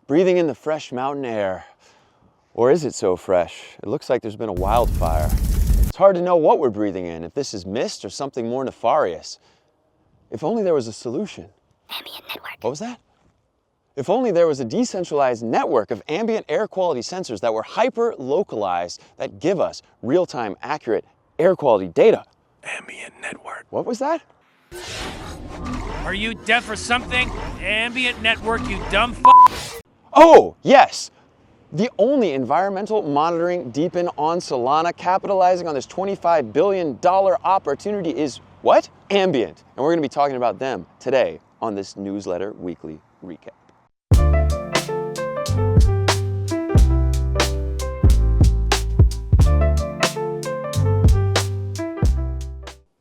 breathing in the fresh mountain air. Or is it so fresh? It looks like there's been a wildfire. It's hard to know what we're breathing in, if this is mist or something more nefarious. If only there was a solution. Ambient Network. What was that? If only there was a decentralized network of ambient air quality sensors that were hyper-localized that give us real-time accurate air quality data. Ambient Network. What was that? Are you deaf or something? Ambient Network, you dumb f***. Oh, yes! The only environmental monitoring DePIN on Solana capitalizing on this $25 billion opportunity is what? Ambient. And we're going to be talking about them today on this newsletter weekly recap.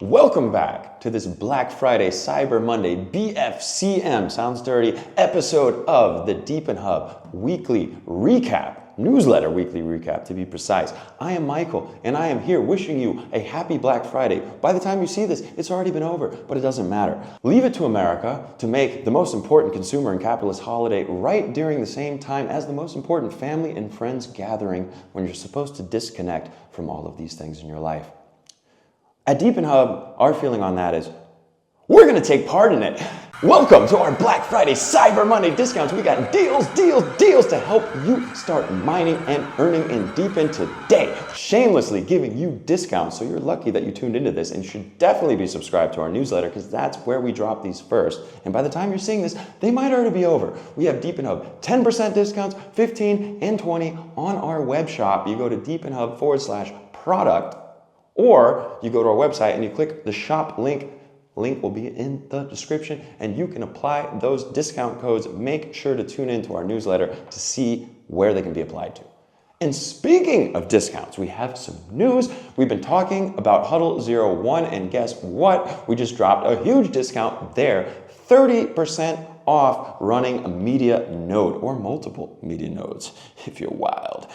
Welcome back to this Black Friday, Cyber Monday, BFCM, sounds dirty, episode of the DePIN Hub weekly recap, newsletter weekly recap to be precise. I am Michael, and I am here wishing you a happy Black Friday. By the time you see this, it's already been over, but it doesn't matter. Leave it to America to make the most important consumer and capitalist holiday right during the same time as the most important family and friends gathering when you're supposed to disconnect from all of these things in your life. At DePIN Hub, our feeling on that is, we're gonna take part in it. Welcome to our Black Friday Cyber Monday discounts. We got deals to help you start mining and earning in DePIN today. Shamelessly giving you discounts, so you're lucky that you tuned into this and you should definitely be subscribed to our newsletter because that's where we drop these first. And by the time you're seeing this, they might already be over. We have DePIN Hub 10% discounts, 15 and 20 on our web shop. You go to DePINHub/product, or you go to our website and you click the shop link. Link will be in the description and you can apply those discount codes. Make sure to tune into our newsletter to see where they can be applied to. And speaking of discounts, we have some news. We've been talking about Huddle 01 and guess what? We just dropped a huge discount there, 30% off running a media node or multiple media nodes if you're wild.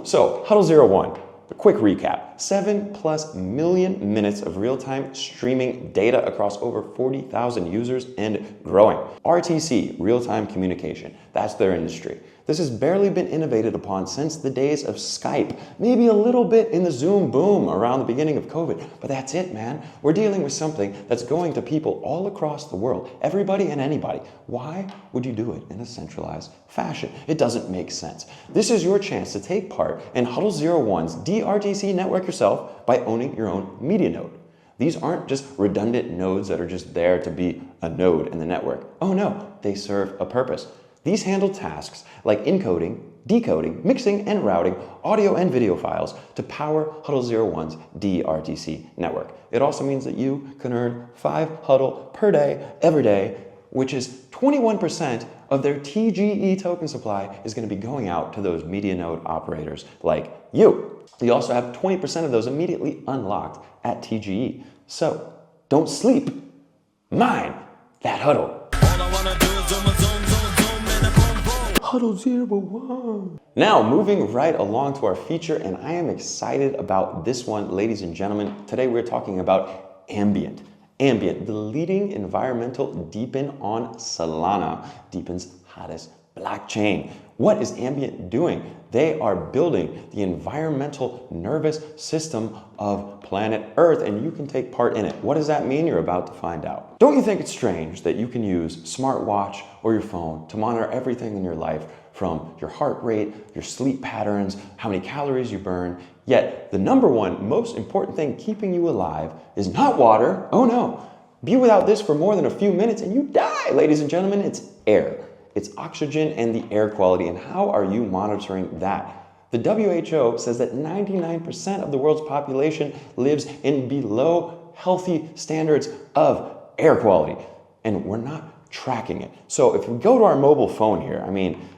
So Huddle 01. A quick recap, 7+ million minutes of real-time streaming data across over 40,000 users and growing. RTC, real-time communication, that's their industry. This has barely been innovated upon since the days of Skype, maybe a little bit in the Zoom boom around the beginning of COVID, but that's it, man. We're dealing with something that's going to people all across the world, everybody and anybody. Why would you do it in a centralized fashion? It doesn't make sense. This is your chance to take part in Huddle 01's DRTC network yourself by owning your own media node. These aren't just redundant nodes that are just there to be a node in the network. Oh no, they serve a purpose. These handle tasks like encoding, decoding, mixing, and routing audio and video files to power Huddle 01's DRTC network. It also means that you can earn 5 Huddle per day, every day, which is 21% of their TGE token supply is going to be going out to those media node operators like you. You also have 20% of those immediately unlocked at TGE. So don't sleep. Mine that Huddle. Huddle 01. Now, moving right along to our feature, and I am excited about this one, ladies and gentlemen. Today we're talking about Ambient. Ambient, the leading environmental DePIN on Solana, DePIN's hottest blockchain. What is Ambient doing? They are building the environmental nervous system of planet Earth, and you can take part in it. What does that mean? You're about to find out. Don't you think it's strange that you can use smartwatch or your phone to monitor everything in your life, from your heart rate, your sleep patterns, how many calories you burn, yet the number one most important thing keeping you alive is not water. Oh no. Be without this for more than a few minutes and you die, ladies and gentlemen. It's air. It's oxygen and the air quality. And how are you monitoring that? The WHO says that 99% of the world's population lives in below healthy standards of air quality. And we're not tracking it. So if we go to our mobile phone here,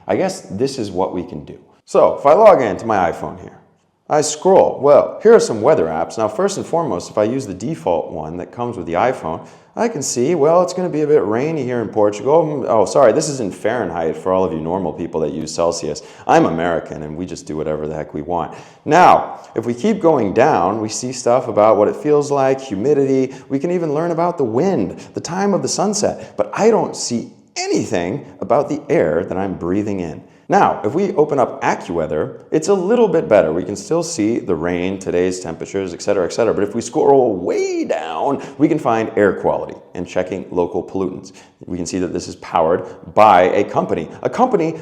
I guess this is what we can do. So if I log into my iPhone here, I scroll. Well, here are some weather apps. Now, first and foremost, if I use the default one that comes with the iPhone, I can see, well, it's going to be a bit rainy here in Portugal. Oh, sorry, this is in Fahrenheit for all of you normal people that use Celsius. I'm American, and we just do whatever the heck we want. Now, if we keep going down, we see stuff about what it feels like, humidity. We can even learn about the wind, the time of the sunset. But I don't see anything about the air that I'm breathing in. Now, if we open up AccuWeather, it's a little bit better. We can still see the rain, today's temperatures, etc., etc. But if we scroll way down, we can find air quality and checking local pollutants. We can see that this is powered by a company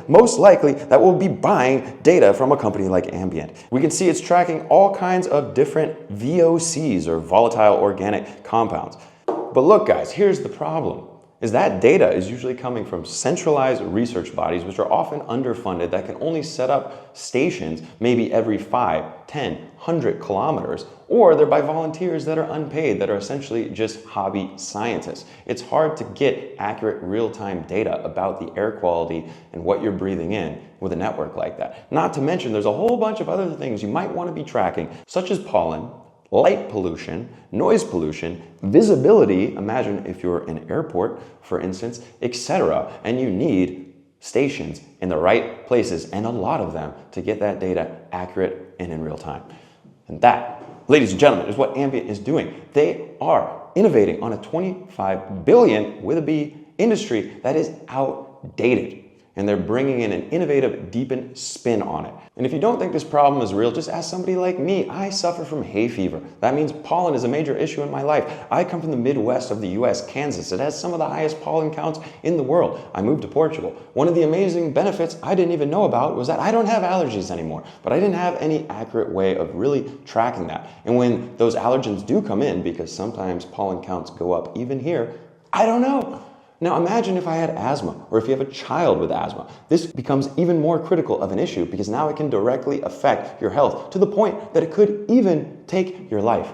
most likely that will be buying data from a company like Ambient. We can see it's tracking all kinds of different VOCs, or volatile organic compounds. But look, guys, here's the problem. Is that data is usually coming from centralized research bodies, which are often underfunded, that can only set up stations maybe every 5, 10, 100 kilometers, or they're by volunteers that are unpaid, that are essentially just hobby scientists. It's hard to get accurate real-time data about the air quality and what you're breathing in with a network like that. Not to mention, there's a whole bunch of other things you might want to be tracking, such as pollen, light pollution, noise pollution, visibility, imagine if you're in an airport, for instance, etc. And you need stations in the right places, and a lot of them, to get that data accurate and in real time. And that, ladies and gentlemen, is what Ambient is doing. They are innovating on a 25 billion, with a B, industry that is outdated. And they're bringing in an innovative DePIN spin on it. And if you don't think this problem is real, just ask somebody like me. I suffer from hay fever. That means pollen is a major issue in my life. I come from the Midwest of the US, Kansas. It has some of the highest pollen counts in the world. I moved to Portugal. One of the amazing benefits I didn't even know about was that I don't have allergies anymore. But I didn't have any accurate way of really tracking that. And when those allergens do come in, because sometimes pollen counts go up even here, I don't know. Now imagine if I had asthma, or if you have a child with asthma. This becomes even more critical of an issue, because now it can directly affect your health to the point that it could even take your life.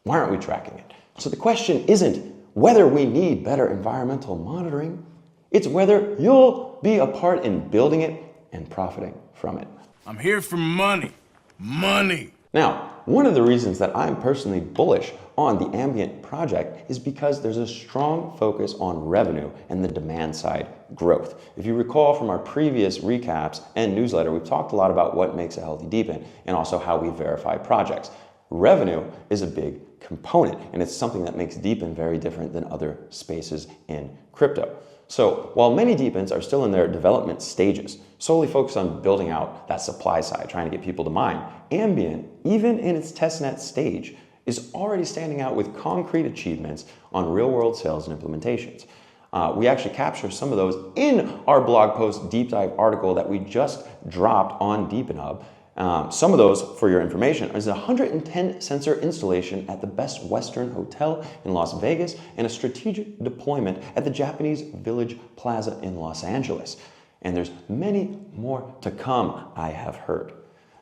Why aren't we tracking it? So the question isn't whether we need better environmental monitoring, it's whether you'll be a part in building it and profiting from it. I'm here for money. Money. Now, one of the reasons that I'm personally bullish on the Ambient project is because there's a strong focus on revenue and the demand side growth. If you recall from our previous recaps and newsletter, we've talked a lot about what makes a healthy DePIN and also how we verify projects. Revenue is a big component, and it's something that makes DePIN very different than other spaces in crypto. So while many DePINs are still in their development stages, solely focused on building out that supply side, trying to get people to mine, Ambient, even in its testnet stage, is already standing out with concrete achievements on real-world sales and implementations. We actually capture some of those in our blog post deep dive article that we just dropped on DePIN Hub. Some of those, for your information, is a 110 sensor installation at the Best Western Hotel in Las Vegas and a strategic deployment at the Japanese Village Plaza in Los Angeles. And there's many more to come, I have heard.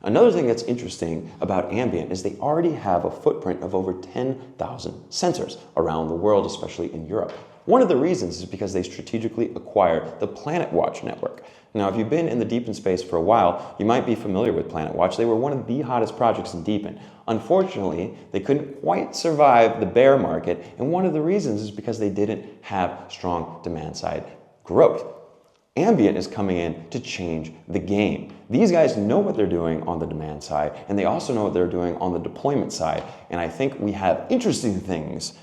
Another thing that's interesting about Ambient is they already have a footprint of over 10,000 sensors around the world, especially in Europe. One of the reasons is because they strategically acquired the PlanetWatch network. Now, if you've been in the DePIN space for a while, you might be familiar with PlanetWatch. They were one of the hottest projects in DePIN. Unfortunately, they couldn't quite survive the bear market, and one of the reasons is because they didn't have strong demand-side growth. Ambient is coming in to change the game. These guys know what they're doing on the demand side, and they also know what they're doing on the deployment side, and I think we have interesting things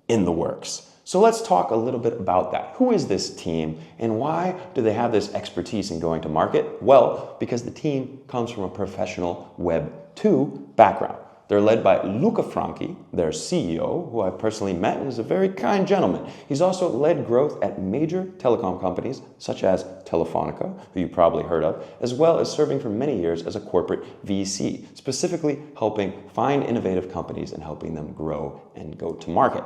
in the works. So let's talk a little bit about that. Who is this team, and why do they have this expertise in going to market? Well, because the team comes from a professional Web 2 background. They're led by Luca Franchi, their CEO, who I've personally met and is a very kind gentleman. He's also led growth at major telecom companies such as Telefonica, who you probably heard of, as well as serving for many years as a corporate VC, specifically helping find innovative companies and helping them grow and go to market.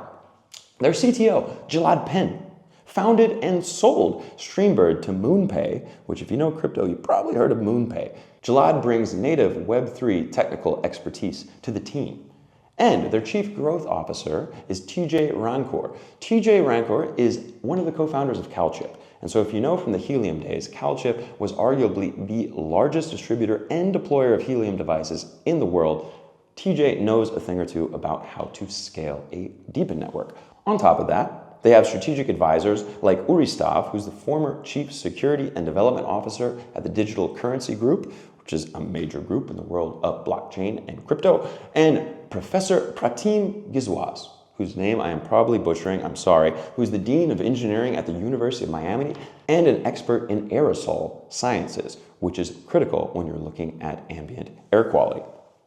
Their CTO, Gilad Penn, founded and sold Streambird to MoonPay, which if you know crypto, you probably heard of MoonPay. Gilad brings native Web3 technical expertise to the team. And their chief growth officer is TJ Rancour. TJ Rancour is one of the co-founders of CalChip. And so if you know from the Helium days, CalChip was arguably the largest distributor and deployer of Helium devices in the world. TJ knows a thing or two about how to scale a DePIN network. On top of that, they have strategic advisors like Uri Stav, who's the former Chief Security and Development Officer at the Digital Currency Group, which is a major group in the world of blockchain and crypto, and Professor Pratim Giswaz, whose name I am probably butchering, I'm sorry, who's the Dean of Engineering at the University of Miami and an expert in aerosol sciences, which is critical when you're looking at ambient air quality.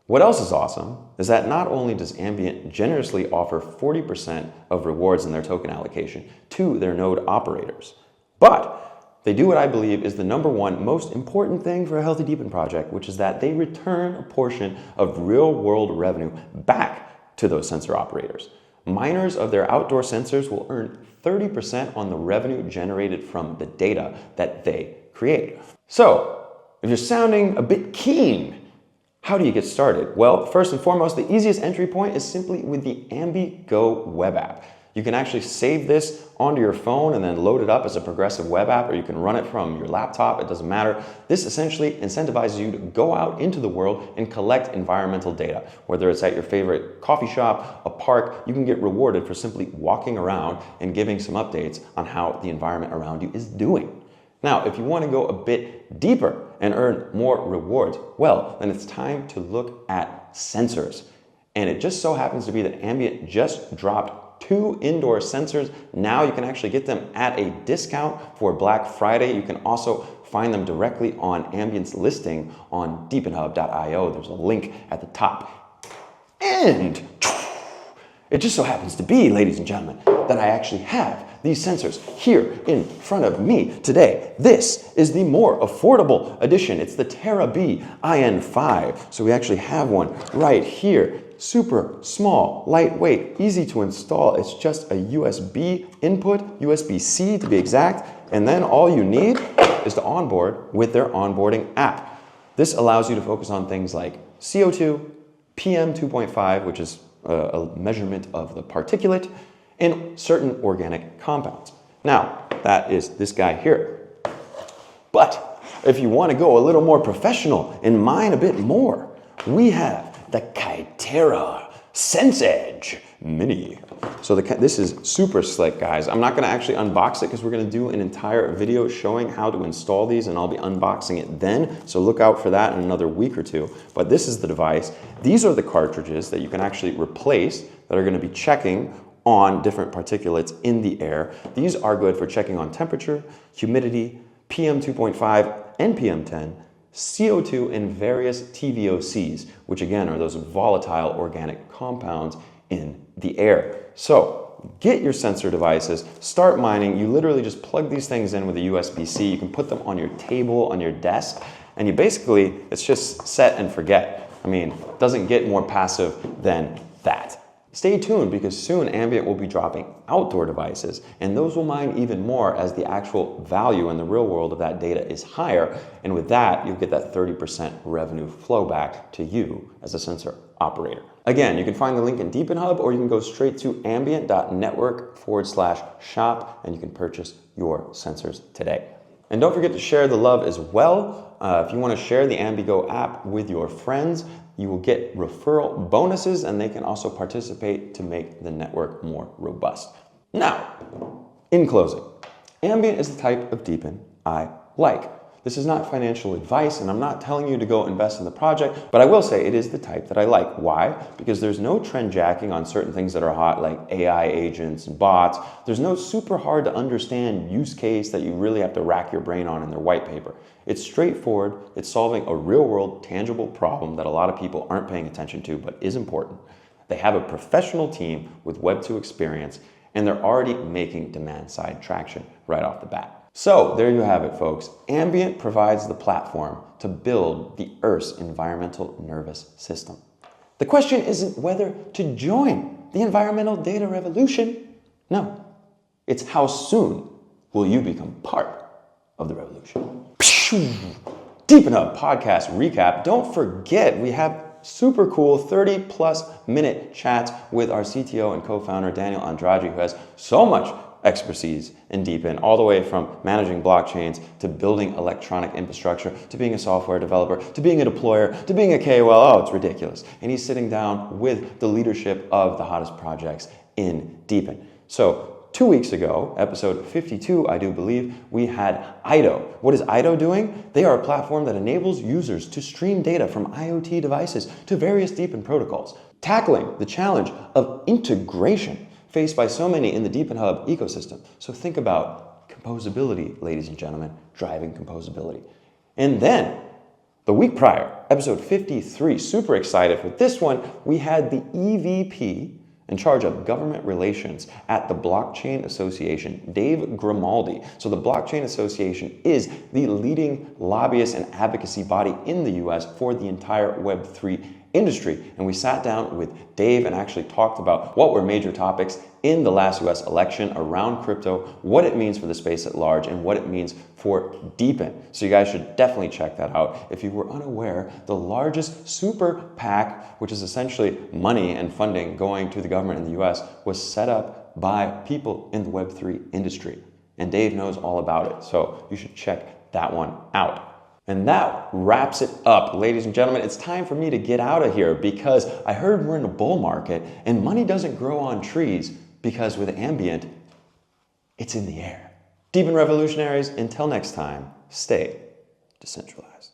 What else is awesome is that not only does Ambient generously offer 40% of rewards in their token allocation to their node operators, but they do what I believe is the number one most important thing for a healthy DePIN project, which is that they return a portion of real-world revenue back to those sensor operators. Miners of their outdoor sensors will earn 30% on the revenue generated from the data that they create. So, if you're sounding a bit keen, how do you get started? Well, first and foremost, the easiest entry point is simply with the AmbiGo web app. You can actually save this onto your phone and then load it up as a progressive web app, or you can run it from your laptop, it doesn't matter. This essentially incentivizes you to go out into the world and collect environmental data. Whether it's at your favorite coffee shop, a park, you can get rewarded for simply walking around and giving some updates on how the environment around you is doing. Now, if you want to go a bit deeper and earn more rewards, well, then it's time to look at sensors. And it just so happens to be that Ambient just dropped 2 indoor sensors. Now you can actually get them at a discount for Black Friday. You can also find them directly on Ambient's listing on DePINHub.io. There's a link at the top. And it just so happens to be, ladies and gentlemen, that I actually have these sensors here in front of me today. This is the more affordable edition. It's the Terra B IN5. So we actually have one right here. Super small, lightweight, easy to install. It's just a USB input, USB-C to be exact. And then all you need is to onboard with their onboarding app. This allows you to focus on things like CO2, PM 2.5, which is a measurement of the particulate, and certain organic compounds. Now, that is this guy here. But if you want to go a little more professional and mine a bit more, we have the Kytera SenseEdge Mini. So this is super slick, guys. I'm not going to actually unbox it because we're going to do an entire video showing how to install these, and I'll be unboxing it then. So look out for that in another week or two. But this is the device. These are the cartridges that you can actually replace that are going to be checking on different particulates in the air. These are good for checking on temperature, humidity, PM 2.5 and PM 10, CO2, and various TVOCs, which again are those volatile organic compounds in the air. So get your sensor devices, start mining. You literally just plug these things in with a USB-C. You can put them on your table, on your desk, and you basically, it's just set and forget. I mean, it doesn't get more passive than that. Stay tuned because soon Ambient will be dropping outdoor devices, and those will mine even more as the actual value in the real world of that data is higher, and with that you'll get that 30% revenue flow back to you as a sensor operator. Again, you can find the link in DePIN Hub, or you can go straight to ambient.network/shop and you can purchase your sensors today. And don't forget to share the love as well. If you want to share the AmbiGo app with your friends, you will get referral bonuses, and they can also participate to make the network more robust. Now, in closing, Ambient is the type of DePIN I like. This is not financial advice, and I'm not telling you to go invest in the project, but I will say it is the type that I like. Why? Because there's no trend jacking on certain things that are hot, like AI agents and bots. There's no super hard to understand use case that you really have to rack your brain on in their white paper. It's straightforward. It's solving a real-world, tangible problem that a lot of people aren't paying attention to, but is important. They have a professional team with Web2 experience, and they're already making demand-side traction right off the bat. So there you have it, folks. Ambient provides the platform to build the Earth's environmental nervous system. The question isn't whether to join the environmental data revolution. No, it's how soon will you become part of the revolution. DePIN Hub podcast recap. Don't forget, we have super cool 30+ minute chats with our CTO and co-founder Daniel Andrade, who has so much expertise in DePIN, all the way from managing blockchains to building electronic infrastructure to being a software developer to being a deployer to being a KOL. Oh, it's ridiculous. And he's sitting down with the leadership of the hottest projects in DePIN. So 2 weeks ago, episode 52, I do believe, we had IDO. What is IDO doing? They are a platform that enables users to stream data from IoT devices to various DePIN protocols. tackling the challenge of integration faced by so many in the DePIN Hub ecosystem. So think about composability, ladies and gentlemen, driving composability. And then, the week prior, episode 53, super excited for this one, we had the EVP in charge of government relations at the Blockchain Association, Dave Grimaldi. So the Blockchain Association is the leading lobbyist and advocacy body in the US for the entire Web3 industry. And we sat down with Dave and actually talked about what were major topics in the last US election around crypto, what it means for the space at large, and what it means for DePIN. So you guys should definitely check that out. If you were unaware, the largest super PAC, which is essentially money and funding going to the government in the US, was set up by people in the Web3 industry. And Dave knows all about it, so you should check that one out. And that wraps it up. Ladies and gentlemen, it's time for me to get out of here because I heard we're in a bull market and money doesn't grow on trees because with Ambient, it's in the air. DePIN revolutionaries, until next time, stay decentralized.